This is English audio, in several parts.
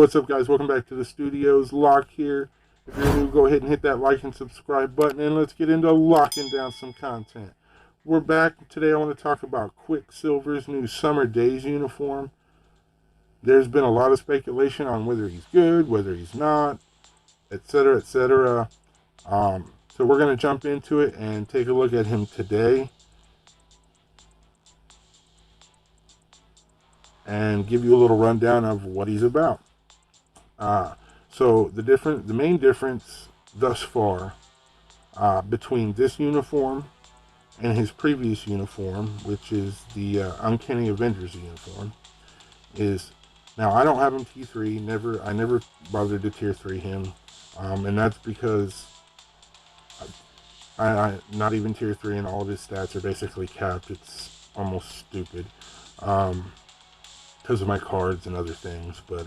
What's up, guys? Welcome back to the studios. Lock here. If you're new, go ahead and hit that like and subscribe button, and let's get into locking down some content. We're back. Today I want to talk about Quicksilver's new Summerdays uniform. There's been a lot of speculation on whether he's good, whether he's not, etc., etc. So we're going to jump into it and take a look at him today and give you a little rundown of what he's about. So the main difference thus far between this uniform and his previous uniform, which is the Uncanny Avengers uniform, is now I don't have him T3. I never bothered to tier 3 him, and that's because I not even tier 3, and all of his stats are basically capped. It's almost stupid because of my cards and other things, but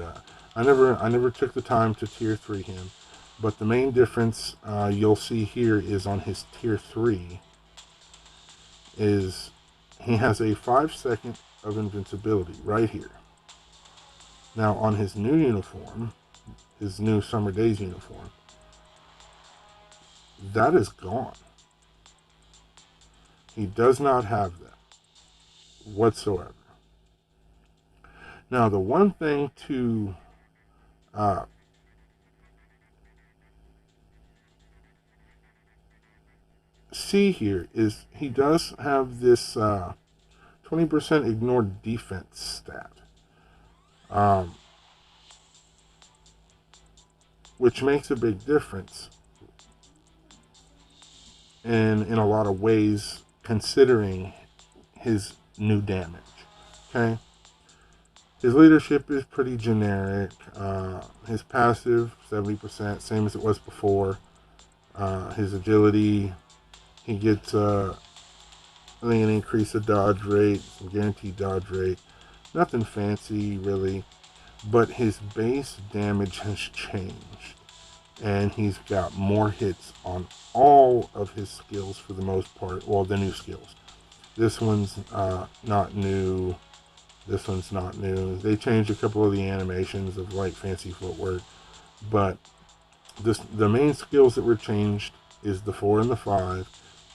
I never took the time to tier 3 him. But the main difference you'll see here is on his tier 3 is he has a 5-second of invincibility right here. Now on his new uniform, his new Summerdays uniform, that is gone. He does not have that whatsoever. Now the one thing to see here is he does have this 20% ignored defense stat, which makes a big difference in a lot of ways, considering his new damage. Okay. His leadership is pretty generic. His passive, 70%, same as it was before. His agility, he gets, I think, an increase of dodge rate, some guaranteed dodge rate. Nothing fancy, really. But his base damage has changed. And he's got more hits on all of his skills for the most part. Well, the new skills. This one's not new. This one's not new. They changed a couple of the animations of like fancy footwork, but the main skills that were changed is the 4 and the 5,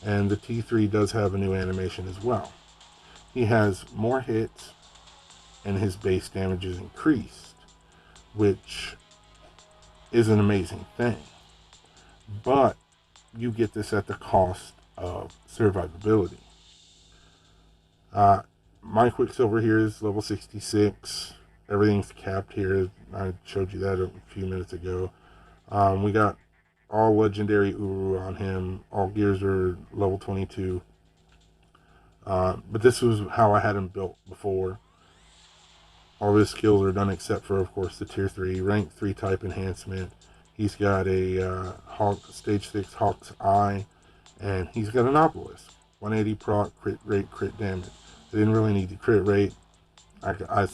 and the T3 does have a new animation as well. He has more hits, and his base damage is increased, which is an amazing thing. But you get this at the cost of survivability. My Quicksilver here is level 66. Everything's capped here. I showed you that a few minutes ago. We got all legendary Uru on him. All gears are level 22. But this was how I had him built before. All of his skills are done except for, of course, the tier 3 rank 3 type enhancement. He's got a stage 6 Hawk's Eye, and he's got an Obelisk. 180 proc, crit rate, crit damage. They didn't really need the crit rate. I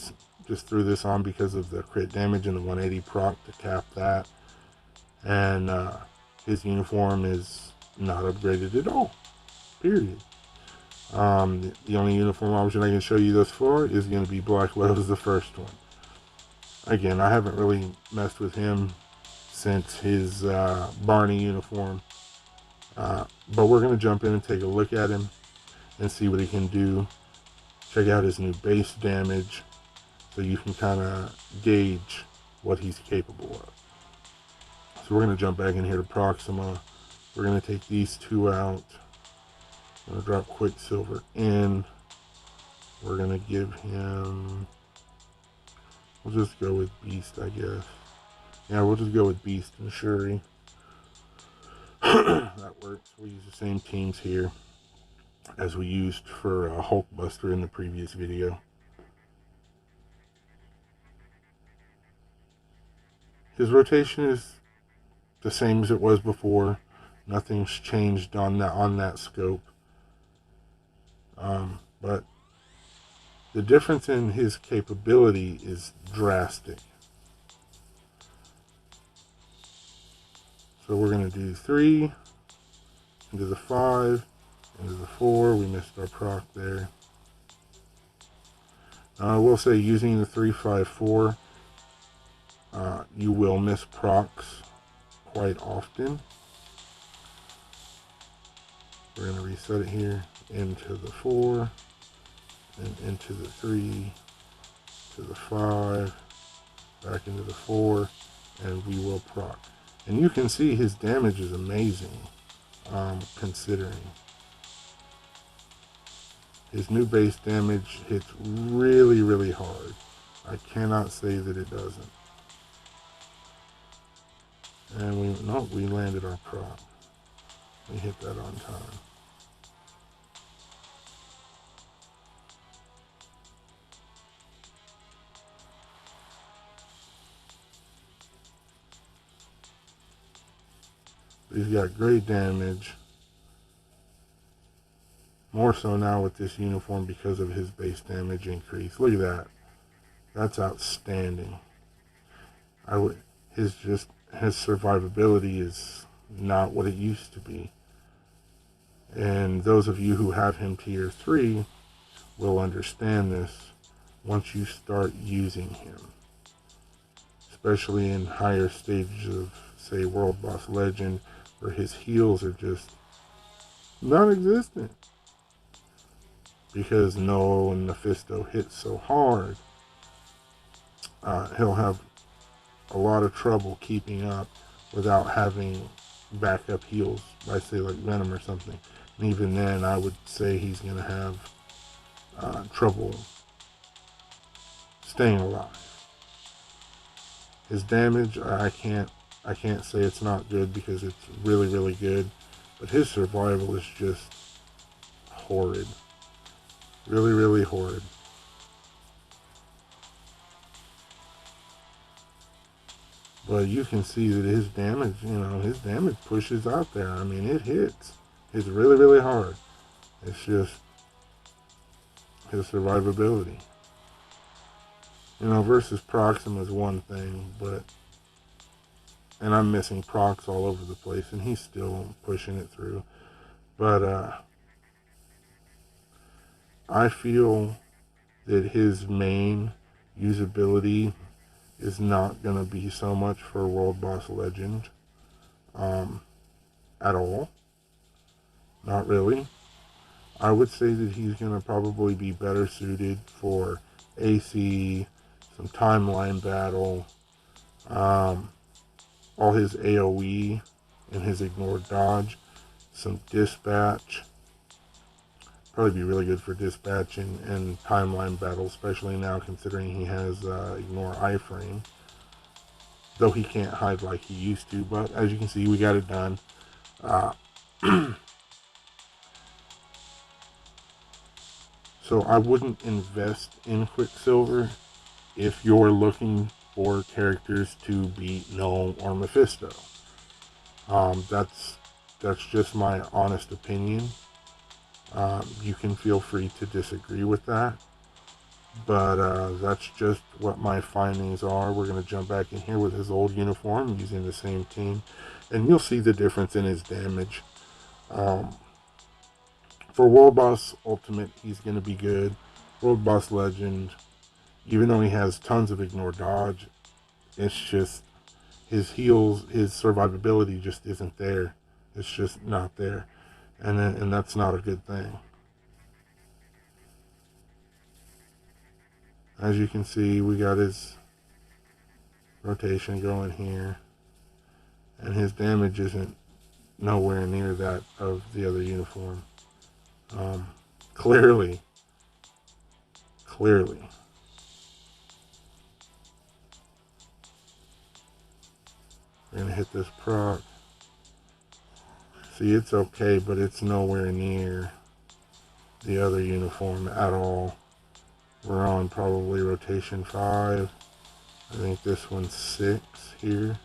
just threw this on because of the crit damage and the 180 proc to cap that. And his uniform is not upgraded at all. Period. The only uniform option I can show you thus far is going to be Black Widow's the first one. Again, I haven't really messed with him since his Barney uniform. But we're going to jump in and take a look at him and see what he can do. Check out his new base damage so you can kind of gauge what he's capable of. So we're going to jump back in here to Proxima. We're going to take these two out. I'm going to drop Quicksilver in. We're going to give him... We'll just go with Beast, I guess. Yeah, we'll just go with Beast and Shuri. That works. We'll use the same teams here as we used for Hulkbuster in the previous video. His rotation is the same as it was before. Nothing's changed on that scope. But the difference in his capability is drastic. So we're going to do 3 into the 5 into the 4. We missed our proc there. I will say, using the 3-5-4, You will miss procs quite often. We're going to reset it here into the 4 and into the 3 to the 5, back into the 4, and we will proc. And you can see his damage is amazing, considering. His new base damage hits really, really hard. I cannot say that it doesn't. And we landed our proc. We hit that on time. He's got great damage. More so now with this uniform because of his base damage increase. Look at that. That's outstanding. His survivability is not what it used to be. And those of you who have him tier 3 will understand this once you start using him. Especially in higher stages of, say, World Boss Legend, where his heals are just non-existent. Because Noel and Mephisto hit so hard, he'll have a lot of trouble keeping up without having backup heals by, say, like Venom or something. And even then, I would say he's going to have trouble staying alive. His damage, I can't say it's not good because it's really, really good. But his survival is just horrid. Really, really horrid. But you can see that his damage, his damage pushes out there. I mean, it hits. It's really, really hard. It's just his survivability. Versus Proxima is one thing, and I'm missing procs all over the place, and he's still pushing it through. But I feel that his main usability is not going to be so much for World Boss Legend at all. Not really. I would say that he's going to probably be better suited for AC, some timeline battle, all his AoE and his ignored dodge, some dispatch. Probably be really good for dispatch and timeline battle, especially now considering he has ignore iframe. Though he can't hide like he used to, but as you can see, we got it done. So I wouldn't invest in Quicksilver if you're looking for characters to beat Noel or Mephisto. That's just my honest opinion. You can feel free to disagree with that, but that's just what my findings are. We're going to jump back in here with his old uniform using the same team, and you'll see the difference in his damage. For World Boss Ultimate, he's going to be good. World Boss Legend, even though he has tons of ignore dodge, it's just his heals, his survivability just isn't there. It's just not there. And that's not a good thing. As you can see, we got his rotation going here. And his damage isn't nowhere near that of the other uniform. Clearly. We're going to hit this proc. See, it's okay, but it's nowhere near the other uniform at all. We're on probably rotation 5. I think this one's 6 here.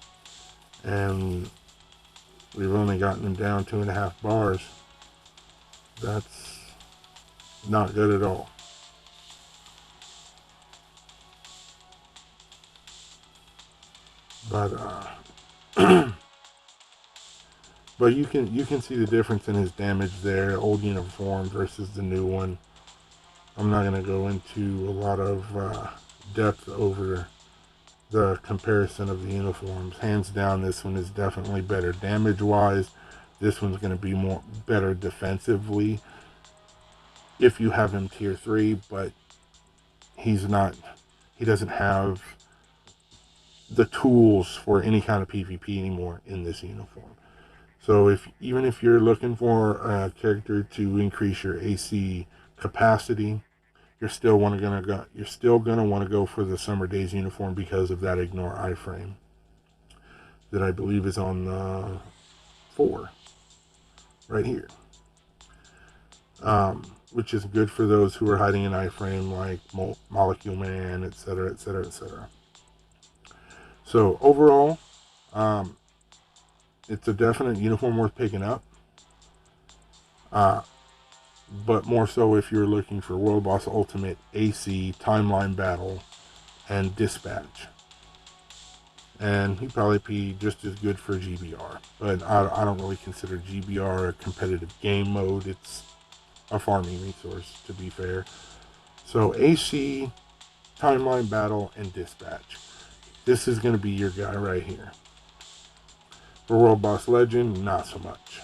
And we've only gotten him down 2.5 bars. That's not good at all. But you can see the difference in his damage there, old uniform versus the new one. I'm not going to go into a lot of depth over the comparison of the uniforms. Hands down, this one is definitely better damage-wise. This one's going to be better defensively if you have him tier 3, but he doesn't have the tools for any kind of PvP anymore in this uniform. So even if you're looking for a character to increase your AC capacity, you're still gonna want to go for the Summerdays uniform because of that ignore iframe that I believe is on 4 right here, which is good for those who are hiding an iframe like Molecule Man, etc., etc., etc. So overall, it's a definite uniform worth picking up. But more so if you're looking for World Boss Ultimate, AC, Timeline Battle, and Dispatch. And he'd probably be just as good for GBR. But I don't really consider GBR a competitive game mode. It's a farming resource, to be fair. So AC, Timeline Battle, and Dispatch. This is going to be your guy right here. For World Boss Legend, not so much.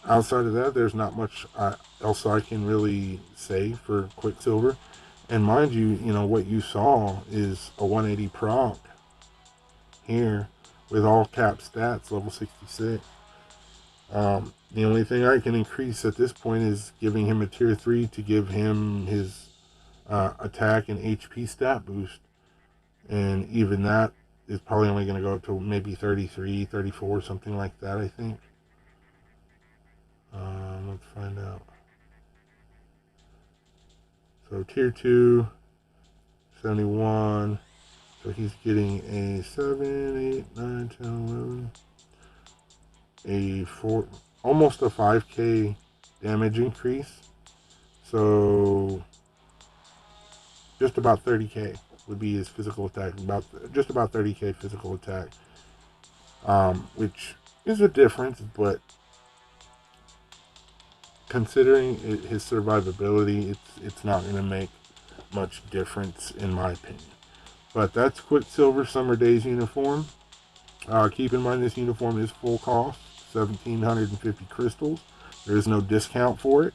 Outside of that, there's not much else I can really say for Quicksilver. And mind you, what you saw is a 180 proc here with all cap stats, level 66. The only thing I can increase at this point is giving him a tier 3 to give him his attack and HP stat boost. And even that is probably only going to go up to maybe 33, 34, something like that, I think. Let's find out. So tier 2, 71. So he's getting a 7, 8, 9, 10, 11. Almost a 5k damage increase. So just about 30k would be his physical attack. Just about 30k physical attack. Which is a difference, but considering his survivability, it's not going to make much difference in my opinion. But that's Quicksilver Summerdays uniform. Keep in mind this uniform is full cost, 1,750 crystals. There is no discount for it,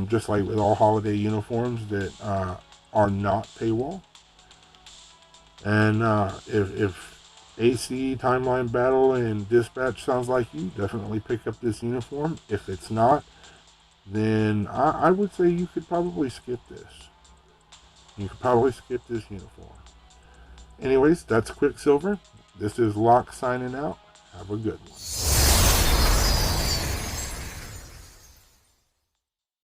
just like with all holiday uniforms that are not paywall. And if AC, Timeline Battle, and Dispatch sounds like you, definitely pick up this uniform. If it's not, then I would say you could probably skip this. You could probably skip this uniform. Anyways, that's Quicksilver. This is Locke signing out. Have a good one.